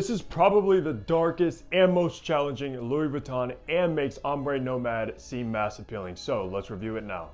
This is probably the darkest and most challenging Louis Vuitton and makes Ombre Nomad seem mass appealing. So let's review it now.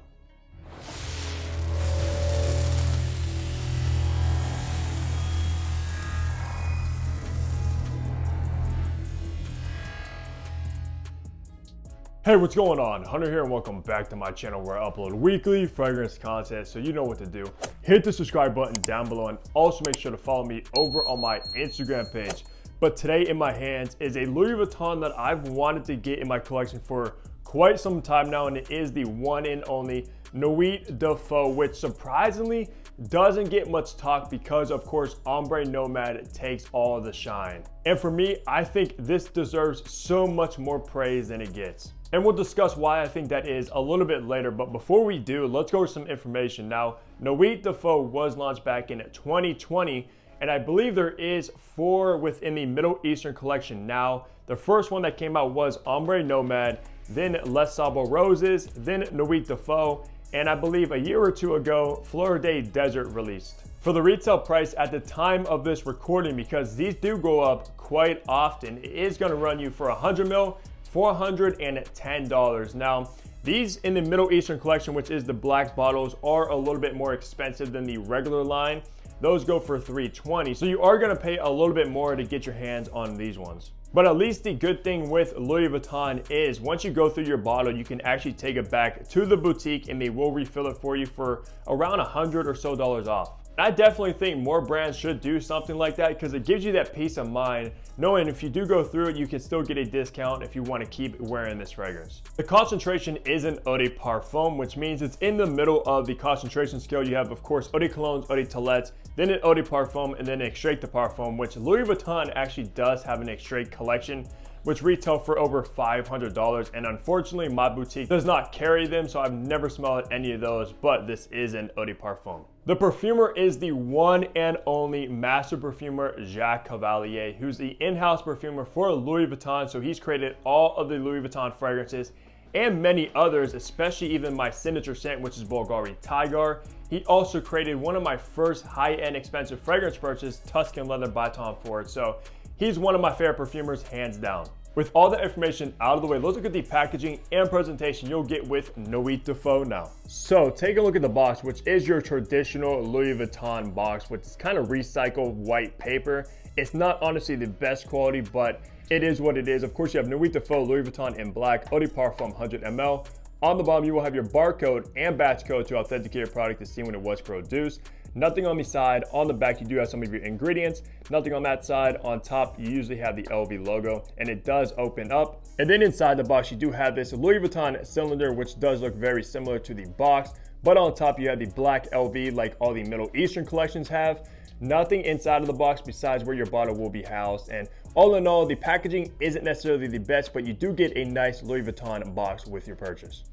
Hey, what's going on? Hunter here and welcome back to my channel where I upload weekly fragrance content, so you know what to do. Hit the subscribe button down below and also make sure to follow me over on my Instagram page. But today in my hands is a Louis Vuitton that I've wanted to get in my collection for quite some time now, and it is the one and only Nuit De Feu, which surprisingly doesn't get much talk because of course Ombre Nomad takes all the shine. And for me, I think this deserves so much more praise than it gets. And we'll discuss why I think that is a little bit later, but before we do, let's go over some information. Now, Nuit De Feu was launched back in 2020, and I believe there is 4 within the Middle Eastern collection now. The first one that came out was Ombre Nomad, then Les Sables Roses, then Nuit De Feu, and I believe a year or two ago, Fleur de Desert released. For the retail price at the time of this recording, because these do go up quite often, it is gonna run you for 100 mil, $410. Now, these in the Middle Eastern collection, which is the black bottles, are a little bit more expensive than the regular line. Those go for $320. So you are gonna pay a little bit more to get your hands on these ones. But at least the good thing with Louis Vuitton is once you go through your bottle, you can actually take it back to the boutique and they will refill it for you for around $100 or so off. I definitely think more brands should do something like that because it gives you that peace of mind knowing if you do go through it, you can still get a discount if you want to keep wearing this fragrance. The concentration is an eau de parfum, which means it's in the middle of the concentration scale. You have, of course, eau de colognes, eau de toilettes, then an eau de parfum, and then an extrait de parfum, which Louis Vuitton actually does have an extrait collection, which retail for over $500. And unfortunately, my boutique does not carry them, so I've never smelled any of those, but this is an eau de parfum. The perfumer is the one and only master perfumer, Jacques Cavalier, who's the in-house perfumer for Louis Vuitton. So he's created all of the Louis Vuitton fragrances and many others, especially even my signature scent, which is Bulgari Tiger. He also created one of my first high-end expensive fragrance purchases, Tuscan Leather by Tom Ford. So he's one of my favorite perfumers, hands down. With all that information out of the way, let's look at the packaging and presentation you'll get with Nuit De Feu now. So take a look at the box, which is your traditional Louis Vuitton box, which is kind of recycled white paper. It's not honestly the best quality, but it is what it is. Of course, you have Nuit De Feu Louis Vuitton in black, eau de parfum 100 ml. On the bottom, you will have your barcode and batch code to authenticate your product to see when it was produced. Nothing on the side. On the back, you do have some of your ingredients. Nothing on that side. On top, you usually have the LV logo, and it does open up. And then inside the box, you do have this Louis Vuitton cylinder, which does look very similar to the box. But on top, you have the black LV like all the Middle Eastern collections have. Nothing inside of the box besides where your bottle will be housed. And all in all, the packaging isn't necessarily the best, but you do get a nice Louis Vuitton box with your purchase.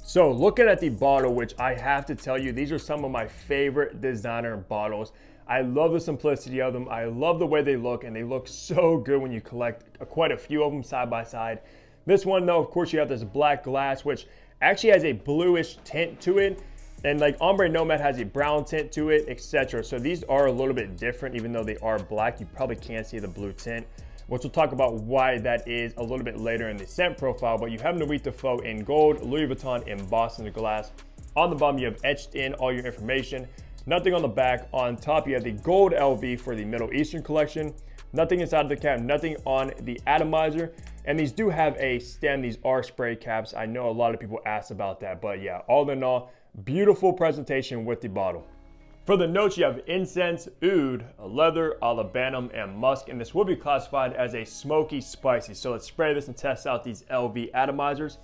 So looking at the bottle, which I have to tell you, these are some of my favorite designer bottles. I love the simplicity of them. I love the way they look, and they look so good when you collect quite a few of them side by side. This one though, of course, you have this black glass, which actually has a bluish tint to it. And like Ombre Nomad has a brown tint to it, etc. So these are a little bit different, even though they are black. You probably can't see the blue tint, which we'll talk about why that is a little bit later in the scent profile. But you have Nuit De Feu in gold, Louis Vuitton embossed in the glass. On the bottom, you have etched in all your information. Nothing on the back. On top, you have the gold LV for the Middle Eastern collection. Nothing inside of the cap, nothing on the atomizer. And these do have a stem. These are spray caps. I know a lot of people ask about that, but yeah, all in all, beautiful presentation with the bottle. For the notes, you have incense, oud, leather, olibanum, and musk, and this will be classified as a smoky spicy. So let's spray this and test out these LV atomizers.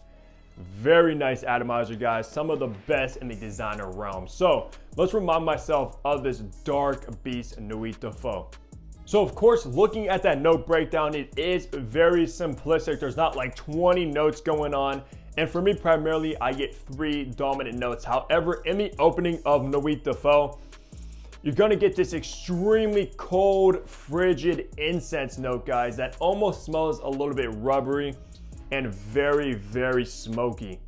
Very nice atomizer, guys. Some of the best in the designer realm. So let's remind myself of this dark beast Nuit De Feu. So of course, looking at that note breakdown, it is very simplistic. There's not like 20 notes going on. And for me, primarily, I get 3 dominant notes. However, in the opening of Nuit De Feu, you're gonna get this extremely cold, frigid incense note, guys, that almost smells a little bit rubbery and very, very smoky.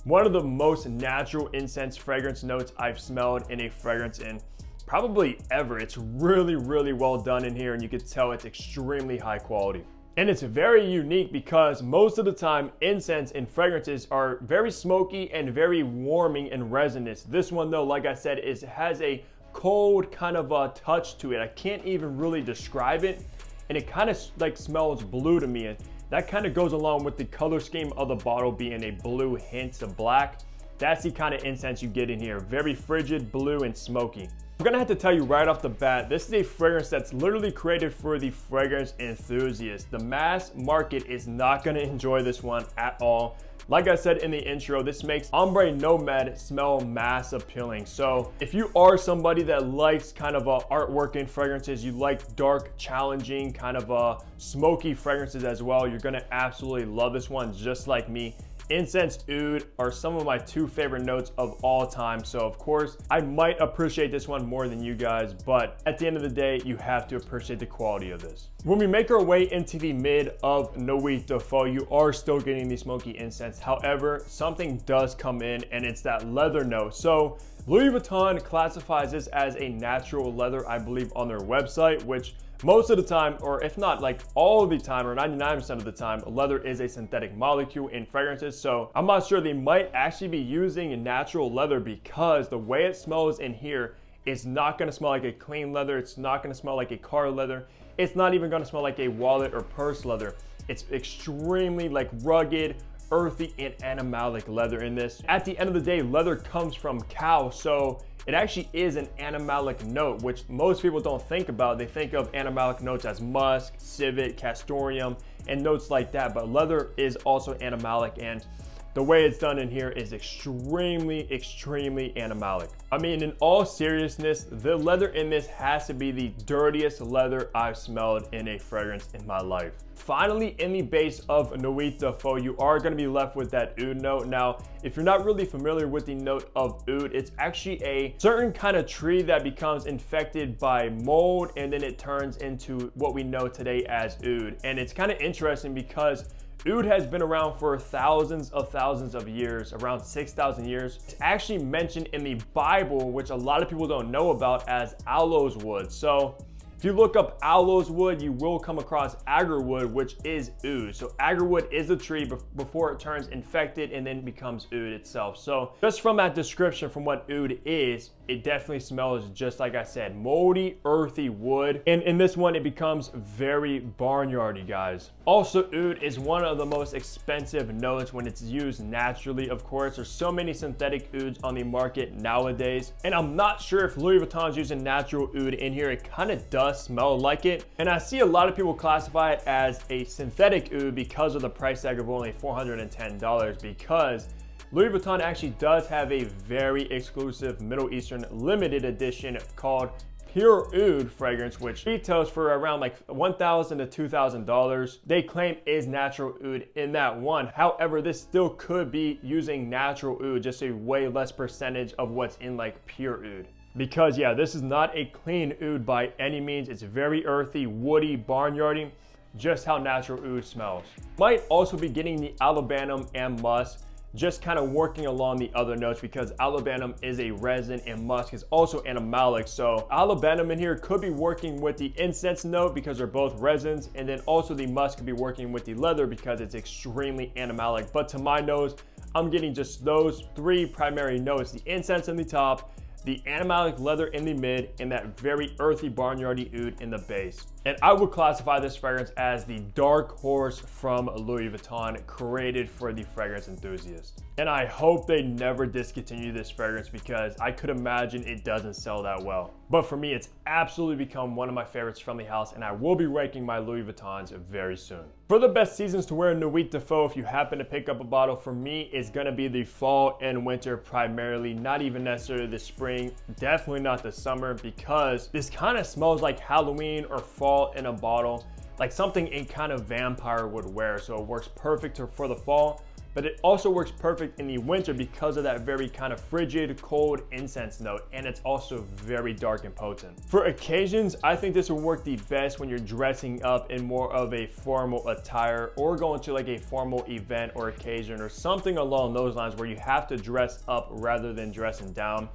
One of the most natural incense fragrance notes I've smelled in a fragrance in probably ever. It's really, really well done in here, and you can tell it's extremely high quality. And it's very unique because most of the time incense and fragrances are very smoky and very warming and resonant. This one though, like I said, has a cold kind of a touch to it. I can't even really describe it, and it kind of like smells blue to me, and that kind of goes along with the color scheme of the bottle being a blue hint of black. That's the kind of incense you get in here. Very frigid, blue, and smoky. I'm gonna have to tell you right off the bat, this is a fragrance that's literally created for the fragrance enthusiast. The mass market is not gonna enjoy this one at all. Like I said in the intro, this makes Ombre Nomad smell mass appealing. So if you are somebody that likes kind of artwork in fragrances, you like dark, challenging, kind of smoky fragrances as well, you're gonna absolutely love this one just like me. Incense, oud are some of my two favorite notes of all time. So of course, I might appreciate this one more than you guys, but at the end of the day, you have to appreciate the quality of this. When we make our way into the mid of Nuit De Feu, you are still getting the smoky incense. However, something does come in, and it's that leather note. So Louis Vuitton classifies this as a natural leather, I believe, on their website, which most of the time, or if not like all the time, or 99% of the time, leather is a synthetic molecule in fragrances. So I'm not sure, they might actually be using natural leather, because the way it smells in here is not gonna smell like a clean leather. It's not gonna smell like a car leather. It's not even gonna smell like a wallet or purse leather. It's extremely like rugged, earthy, and animalic leather in this. At the end of the day, leather comes from cow, so it actually is an animalic note, which most people don't think about. They think of animalic notes as musk, civet, castoreum, and notes like that, but leather is also animalic, and the way it's done in here is extremely, extremely animalic. I mean, in all seriousness, the leather in this has to be the dirtiest leather I've smelled in a fragrance in my life. Finally, in the base of Nuit De Feu, you are gonna be left with that oud note. Now, if you're not really familiar with the note of oud, it's actually a certain kind of tree that becomes infected by mold, and then it turns into what we know today as oud. And it's kind of interesting because oud has been around for thousands of years, around 6,000 years. It's actually mentioned in the Bible, which a lot of people don't know about, as aloes wood. So if you look up aloes wood, you will come across agarwood, which is oud. So agarwood is a tree before it turns infected and then becomes oud itself. So just from that description, from what oud is, it definitely smells just like I said, moldy, earthy wood. And in this one, it becomes very barnyardy, guys. Also, oud is one of the most expensive notes when it's used naturally. Of course, there's so many synthetic ouds on the market nowadays, and I'm not sure if Louis Vuitton's using natural oud in here. It kind of does smell like it, and I see a lot of people classify it as a synthetic oud because of the price tag of only $410, because Louis Vuitton actually does have a very exclusive Middle Eastern limited edition called Pure Oud fragrance, which retails for around like $1,000 to $2,000. They claim is natural oud in that one. However, this still could be using natural oud, just a way less percentage of what's in like pure oud. Because yeah, this is not a clean oud by any means. It's very earthy, woody, barnyardy, just how natural oud smells. Might also be getting the alabanium and musk, just kind of working along the other notes, because alabanium is a resin and musk is also animalic. So alabanium in here could be working with the incense note because they're both resins, and then also the musk could be working with the leather because it's extremely animalic. But to my nose, I'm getting just those three primary notes: the incense in the top, the animalic leather in the mid, and that very earthy barnyardy oud in the base. And I would classify this fragrance as the dark horse from Louis Vuitton, created for the fragrance enthusiast. And I hope they never discontinue this fragrance, because I could imagine it doesn't sell that well. But for me, it's absolutely become one of my favorites from the house, and I will be ranking my Louis Vuittons very soon. For the best seasons to wear Nuit De Feu, if you happen to pick up a bottle, for me, it's gonna be the fall and winter primarily, not even necessarily the spring, definitely not the summer, because this kind of smells like Halloween or fall in a bottle, like something a kind of vampire would wear. So it works perfect for the fall, but it also works perfect in the winter because of that very kind of frigid, cold incense note, and it's also very dark and potent. For occasions, I think this will work the best when you're dressing up in more of a formal attire, or going to like a formal event or occasion or something along those lines, where you have to dress up rather than dressing down.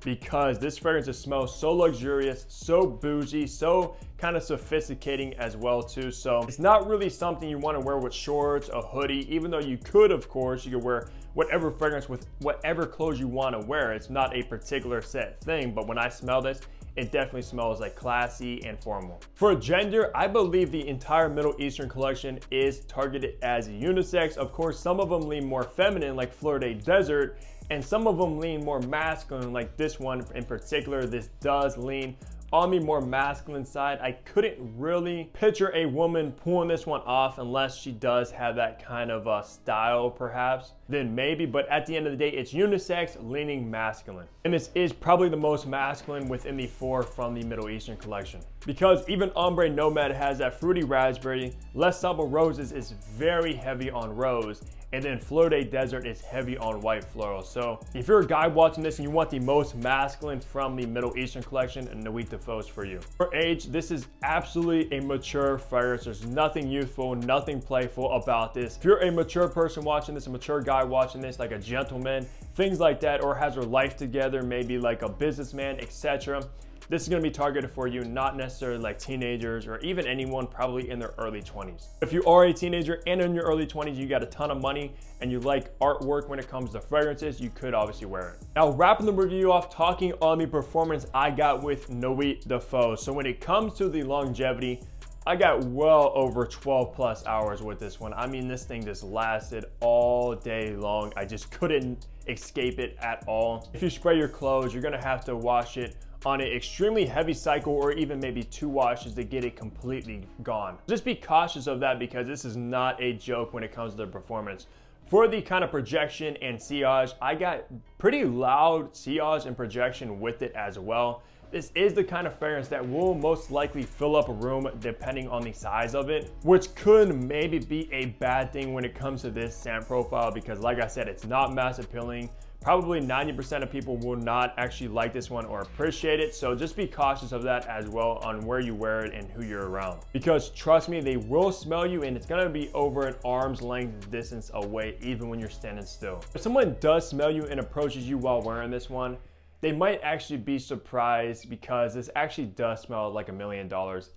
because this fragrance just smells so luxurious, so bougie, so kind of sophisticating as well too. So it's not really something you want to wear with shorts, a hoodie, even though you could, of course, you could wear whatever fragrance with whatever clothes you want to wear. It's not a particular set thing, but when I smell this, it definitely smells like classy and formal. For gender, I believe the entire Middle Eastern collection is targeted as unisex. Of course, some of them lean more feminine like Fleur de Desert, and some of them lean more masculine like this one in particular. This does lean on the more masculine side. I couldn't really picture a woman pulling this one off unless she does have that kind of style perhaps, then maybe, but at the end of the day, it's unisex leaning masculine. And this is probably the most masculine within the four from the Middle Eastern collection, because even Ombre Nomad has that fruity raspberry, Les Sable Roses is very heavy on rose, and then Fleur de Desert is heavy on white floral. So if you're a guy watching this and you want the most masculine from the Middle Eastern collection, Nuit De Feu is for you. For age, this is absolutely a mature fragrance. There's nothing youthful, nothing playful about this. If you're a mature person watching this, a mature guy watching this, like a gentleman, things like that, or has their life together, maybe like a businessman, etc., this is going to be targeted for you, not necessarily like teenagers or even anyone probably in their early 20s. If you are a teenager and in your early 20s, you got a ton of money and you like artwork when it comes to fragrances, you could obviously wear it. Now, wrapping the review off, talking on the performance I got with Nuit De Feu. So when it comes to the longevity, I got well over 12 plus hours with this one. I mean, this thing just lasted all day long. I just couldn't escape it at all. If you spray your clothes, you're gonna have to wash it on an extremely heavy cycle or even maybe 2 washes to get it completely gone. Just be cautious of that because this is not a joke when it comes to the performance. For the kind of projection and sillage, I got pretty loud sillage and projection with it as well. This is the kind of fragrance that will most likely fill up a room depending on the size of it, which could maybe be a bad thing when it comes to this scent profile because like I said, it's not mass appealing. Probably 90% of people will not actually like this one or appreciate it. So just be cautious of that as well on where you wear it and who you're around. Because trust me, they will smell you and it's gonna be over an arm's length distance away even when you're standing still. If someone does smell you and approaches you while wearing this one, they might actually be surprised because this actually does smell like $1 million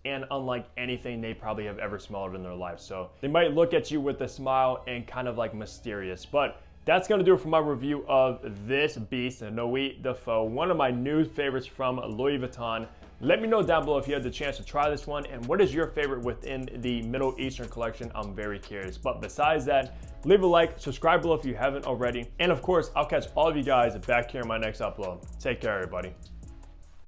and unlike anything they probably have ever smelled in their life. So they might look at you with a smile and kind of like mysterious, but that's gonna do it for my review of this beast, Nuit De Feu, one of my new favorites from Louis Vuitton. Let me know down below if you had the chance to try this one and what is your favorite within the Middle Eastern collection. I'm very curious. But besides that, leave a like, subscribe below if you haven't already. And of course, I'll catch all of you guys back here in my next upload. Take care, everybody.